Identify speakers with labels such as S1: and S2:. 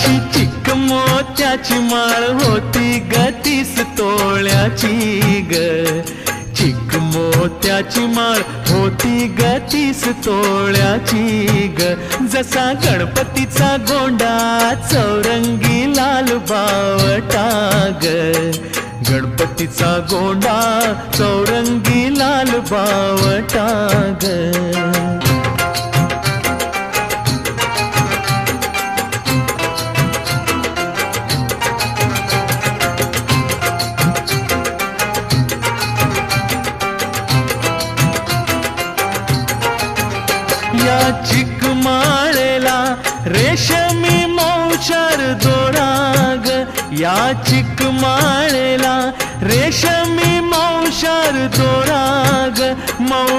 S1: अशी चिक मोत्याची माळ होती ग 30 तोळ्याची ग. चिक मोत्याची माळ होती ग 30 तोळ्याची ग. जसा गणपतीचा गोंडा चौरंगी लाल बावटा ग. गणपतीचा गोंडा चौरंगी लाल बावटा ग. या चिक माळेला रेशमी मौचार दोरा ग. या चिक माळेला रेशमी मौचार दोरा ग.